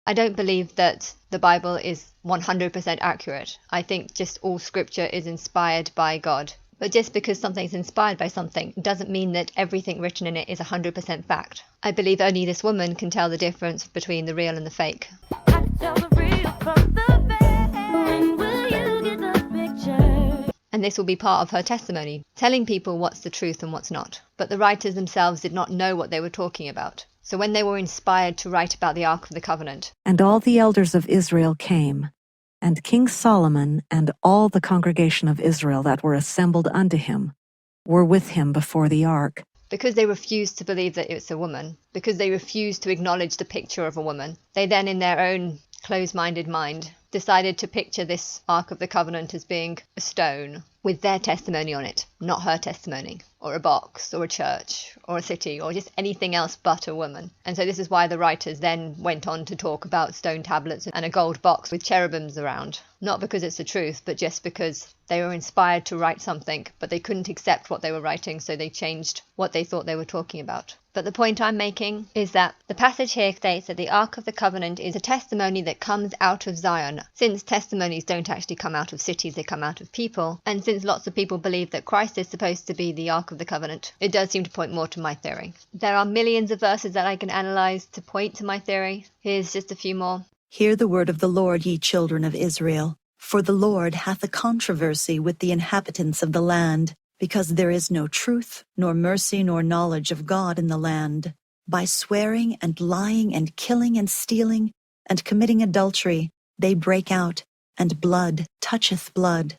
I don't believe that the Bible is 100% accurate. I think just all scripture is inspired by God. But just because something's inspired by something doesn't mean that everything written in it is 100% fact. I believe only this woman can tell the difference between the real and the fake. And this will be part of her testimony, telling people what's the truth and what's not. But the writers themselves did not know what they were talking about. So when they were inspired to write about the Ark of the Covenant, And all the elders of Israel came, and King Solomon and all the congregation of Israel that were assembled unto him were with him before the ark. because they refused to believe that it's a woman, because they refused to acknowledge the picture of a woman, they then in their own close-minded mind decided to picture this Ark of the Covenant as being a stone with their testimony on it, not her testimony, or a box, or a church, or a city, or just anything else but a woman. And so this is why the writers then went on to talk about stone tablets and a gold box with cherubims around. Not because it's the truth, but just because they were inspired to write something, but they couldn't accept what they were writing, so they changed what they thought they were talking about. But the point I'm making is that the passage here states that the Ark of the Covenant is a testimony that comes out of Zion. Since testimonies don't actually come out of cities, they come out of people, and since lots of people believe that Christ is supposed to be the Ark of the Covenant, it does seem to point more to my theory. There are millions of verses that I can analyze to point to my theory. Here's just a few more. Hear the word of the Lord, ye children of Israel. For the Lord hath a controversy with the inhabitants of the land, because there is no truth, nor mercy, nor knowledge of God in the land. By swearing and lying and killing and stealing and committing adultery, they break out, and blood toucheth blood.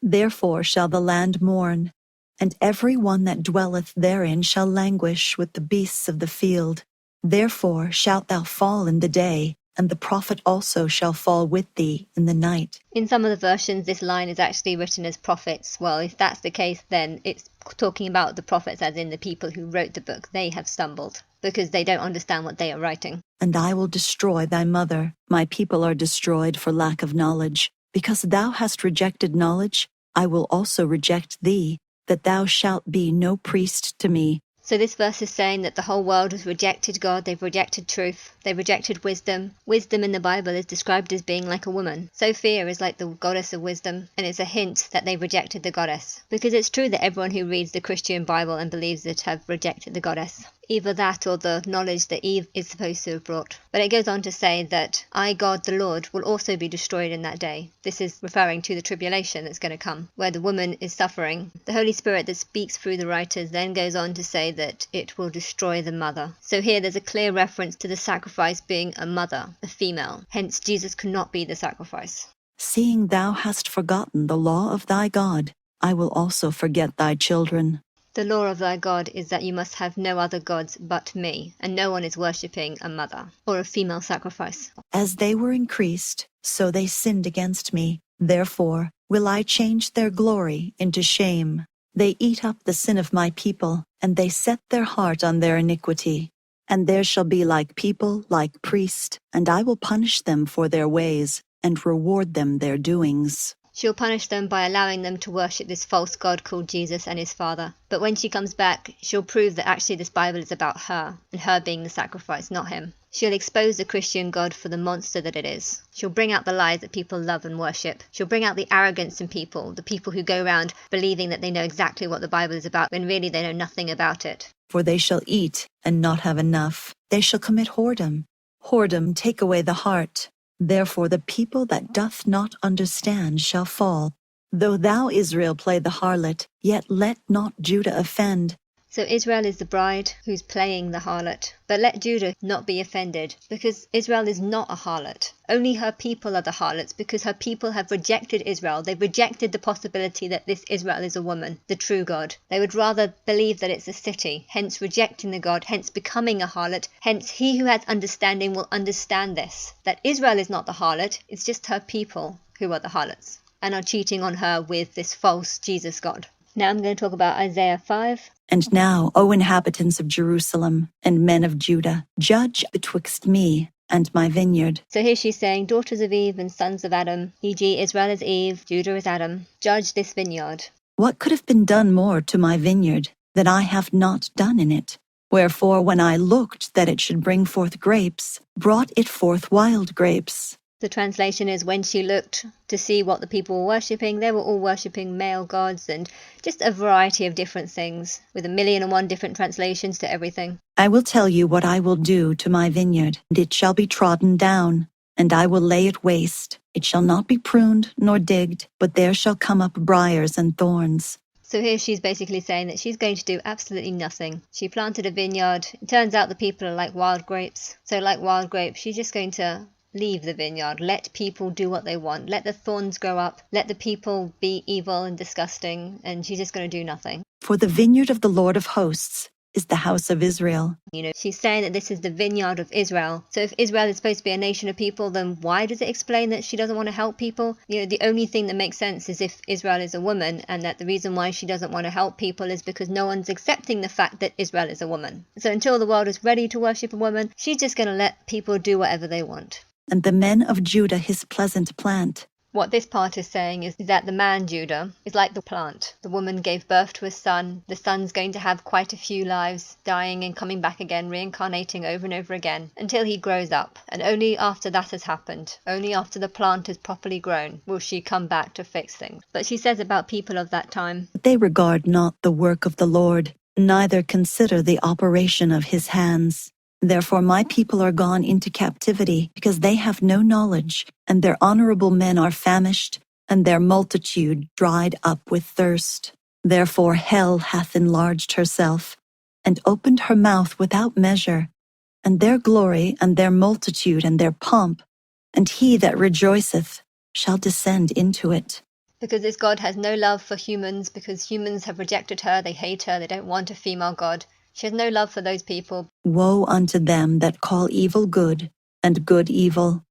Therefore shall the land mourn, and every one that dwelleth therein shall languish with the beasts of the field. Therefore shalt thou fall in the day, and the prophet also shall fall with thee in the night. In some of the versions, this line is actually written as prophets. Well, if that's the case, then it's talking about the prophets as in the people who wrote the book. They have stumbled because they don't understand what they are writing. And I will destroy thy mother. My people are destroyed for lack of knowledge. Because thou hast rejected knowledge, I will also reject thee, that thou shalt be no priest to me. So this verse is saying that the whole world has rejected God, they've rejected truth, they've rejected wisdom. Wisdom in the Bible is described as being like a woman. Sophia is like the goddess of wisdom, and it's a hint that they've rejected the goddess. Because it's true that everyone who reads the Christian Bible and believes it have rejected the goddess. Either that or the knowledge that Eve is supposed to have brought. But it goes on to say that I, God the Lord, will also be destroyed in that day. This is referring to the tribulation that's going to come, where the woman is suffering. The Holy Spirit that speaks through the writers then goes on to say that it will destroy the mother. So here there's a clear reference to the sacrifice being a mother, a female. Hence Jesus could not be the sacrifice. Seeing thou hast forgotten the law of thy God, I will also forget thy children. The law of thy God is that you must have no other gods but me, and no one is worshipping a mother, or a female sacrifice. As they were increased, so they sinned against me. Therefore will I change their glory into shame. They eat up the sin of my people, and they set their heart on their iniquity. And there shall be like people, like priest, and I will punish them for their ways, and reward them their doings. She'll punish them by allowing them to worship this false god called Jesus and his father. But when she comes back, she'll prove that actually this Bible is about her, and her being the sacrifice, not him. She'll expose the Christian God for the monster that it is. She'll bring out the lies that people love and worship. She'll bring out the arrogance in people, the people who go around believing that they know exactly what the Bible is about, when really they know nothing about it. For they shall eat and not have enough. They shall commit whoredom. Whoredom take away the heart. Therefore the people that doth not understand shall fall. Though thou, Israel, play the harlot, yet let not Judah offend. So Israel is the bride who's playing the harlot. But let Judah not be offended, because Israel is not a harlot. Only her people are the harlots, because her people have rejected Israel. They've rejected the possibility that this Israel is a woman, the true God. They would rather believe that it's a city, hence rejecting the God, hence becoming a harlot. Hence he who has understanding will understand this, that Israel is not the harlot, it's just her people who are the harlots, and are cheating on her with this false Jesus God. Now I'm going to talk about Isaiah 5. And now, O inhabitants of Jerusalem, and men of Judah, judge betwixt me and my vineyard. So here she's saying, daughters of Eve and sons of Adam, e.g. Israel is Eve, Judah is Adam, judge this vineyard. What could have been done more to my vineyard that I have not done in it? Wherefore, when I looked that it should bring forth grapes, brought it forth wild grapes. The translation is, when she looked to see what the people were worshipping, they were all worshipping male gods and just a variety of different things, with 1,000,001 different translations to everything. I will tell you what I will do to my vineyard, and it shall be trodden down, and I will lay it waste. It shall not be pruned nor digged, but there shall come up briars and thorns. So here she's basically saying that she's going to do absolutely nothing. She planted a vineyard. It turns out the people are like wild grapes. So like wild grapes, she's just going to leave the vineyard, let people do what they want, let the thorns grow up, let the people be evil and disgusting, and she's just going to do nothing. For the vineyard of the Lord of hosts is the house of Israel. She's saying that this is the vineyard of Israel. So if Israel is supposed to be a nation of people, then why does it explain that she doesn't want to help people? The only thing that makes sense is if Israel is a woman, and that the reason why she doesn't want to help people is because no one's accepting the fact that Israel is a woman. So until the world is ready to worship a woman, she's just going to let people do whatever they want. And the men of Judah his pleasant plant. What this part is saying is that the man Judah is like the plant. The woman gave birth to a son. The son's going to have quite a few lives, dying and coming back again, reincarnating over and over again, until he grows up. And only after that has happened, only after the plant is properly grown, will she come back to fix things. But she says about people of that time, They regard not the work of the Lord, neither consider the operation of his hands. Therefore my people are gone into captivity, because they have no knowledge, and their honorable men are famished, and their multitude dried up with thirst. Therefore hell hath enlarged herself, and opened her mouth without measure, and their glory, and their multitude, and their pomp, and he that rejoiceth shall descend into it. because this God has no love for humans, because humans have rejected her, they hate her, they don't want a female God. She has no love for those people. Woe unto them that call evil good, and good evil,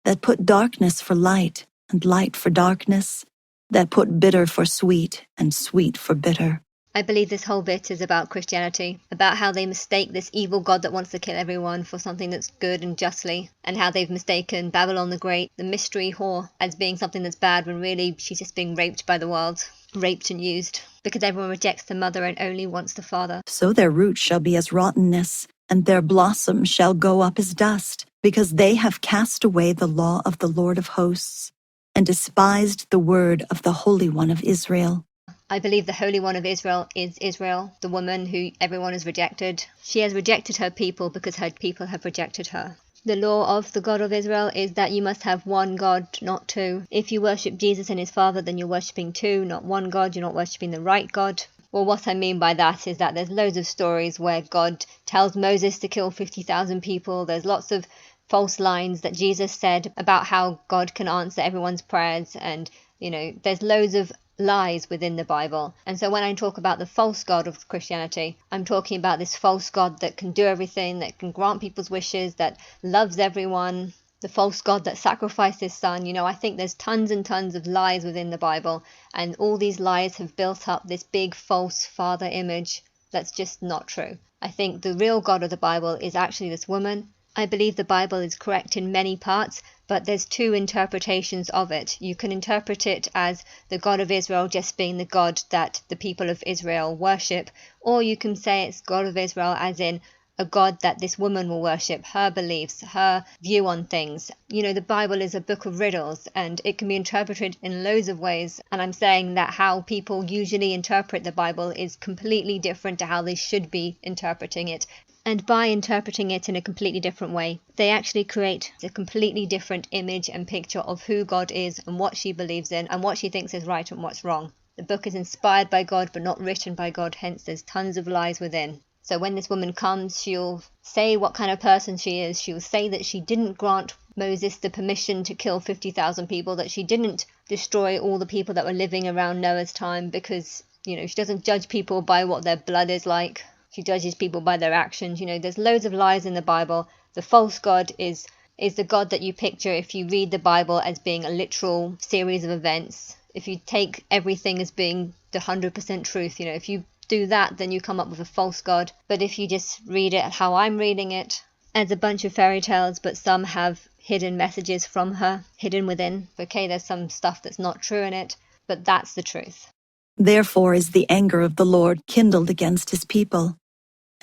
that put darkness for light, and light for darkness, that put bitter for sweet, and sweet for bitter. I believe this whole bit is about Christianity, about how they mistake this evil God that wants to kill everyone for something that's good and justly, and how they've mistaken Babylon the Great, the mystery whore, as being something that's bad when really she's just being raped by the world, raped and used, because everyone rejects the mother and only wants the father. So their root shall be as rottenness, and their blossom shall go up as dust, because they have cast away the law of the Lord of hosts, and despised the word of the Holy One of Israel. I believe the Holy One of Israel is Israel, the woman who everyone has rejected. She has rejected her people because her people have rejected her. The law of the God of Israel is that you must have one God, not two. If you worship Jesus and his Father, then you're worshipping two, not one God. You're not worshipping the right God. Well, what I mean by that is that there's loads of stories where God tells Moses to kill 50,000 people. There's lots of false lines that Jesus said about how God can answer everyone's prayers, and there's loads of lies within the Bible. And so when I talk about the false God of Christianity, I'm talking about this false God that can do everything, that can grant people's wishes, that loves everyone, the false God that sacrificed his son. I think there's tons and tons of lies within the Bible, and all these lies have built up this big false father image that's just not true. I think the real God of the Bible is actually this woman. I believe the Bible is correct in many parts, but there's two interpretations of it. You can interpret it as the God of Israel just being the God that the people of Israel worship, or you can say it's God of Israel as in a God that this woman will worship, her beliefs, her view on things. The Bible is a book of riddles, and it can be interpreted in loads of ways, and I'm saying that how people usually interpret the Bible is completely different to how they should be interpreting it. And by interpreting it in a completely different way, they actually create a completely different image and picture of who God is and what she believes in and what she thinks is right and what's wrong. The book is inspired by God but not written by God, hence there's tons of lies within. So when this woman comes, she'll say what kind of person she is. She'll say that she didn't grant Moses the permission to kill 50,000 people, that she didn't destroy all the people that were living around Noah's time, because, she doesn't judge people by what their blood is like. She judges people by their actions. There's loads of lies in the Bible. The false God is the God that you picture if you read the Bible as being a literal series of events. If you take everything as being the 100% truth, if you do that, then you come up with a false God. But if you just read it how I'm reading it, as a bunch of fairy tales, but some have hidden messages from her, hidden within. Okay, there's some stuff that's not true in it, but that's the truth. Therefore is the anger of the Lord kindled against his people,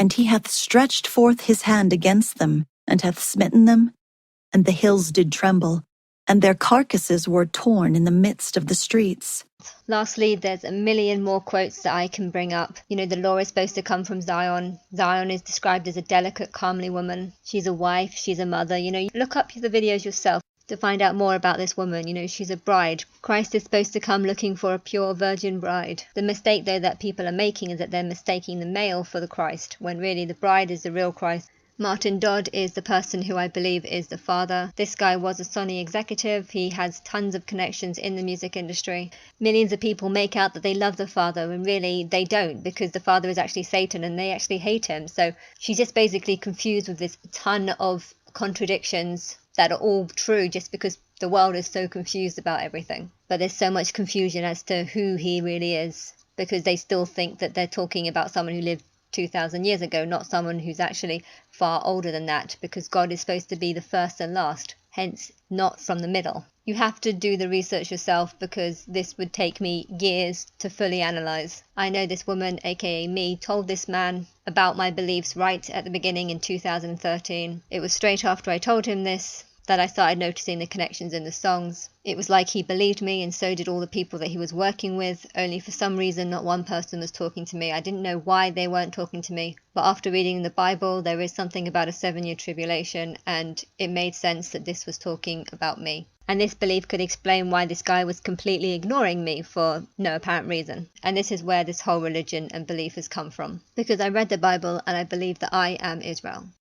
And he hath stretched forth his hand against them, and hath smitten them, and the hills did tremble, and their carcasses were torn in the midst of the streets. Lastly, there's a million more quotes that I can bring up. The law is supposed to come from Zion. Zion is described as a delicate, comely woman. She's a wife, she's a mother. Look up the videos yourself to find out more about this woman. She's a bride. Christ is supposed to come looking for a pure virgin bride. The mistake, though, that people are making is that they're mistaking the male for the Christ, when really the bride is the real Christ. Martin Dodd is the person who I believe is the father. This guy was a Sony executive. He has tons of connections in the music industry. Millions of people make out that they love the father, and really they don't, because the father is actually Satan and they actually hate him. So she's just basically confused with this ton of contradictions that are all true just because the world is so confused about everything. But there's so much confusion as to who he really is, because they still think that they're talking about someone who lived 2,000 years ago, not someone who's actually far older than that, because God is supposed to be the first and last, hence not from the middle. You have to do the research yourself, because this would take me years to fully analyze. I know this woman, aka me, told this man about my beliefs right at the beginning in 2013. It was straight after I told him this that I started noticing the connections in the songs. It was like he believed me, and so did all the people that he was working with, only for some reason not one person was talking to me. I didn't know why they weren't talking to me, but after reading the Bible, there is something about a 7-year tribulation, and it made sense that this was talking about me. And this belief could explain why this guy was completely ignoring me for no apparent reason. And this is where this whole religion and belief has come from. Because I read the Bible and I believe that I am Israel.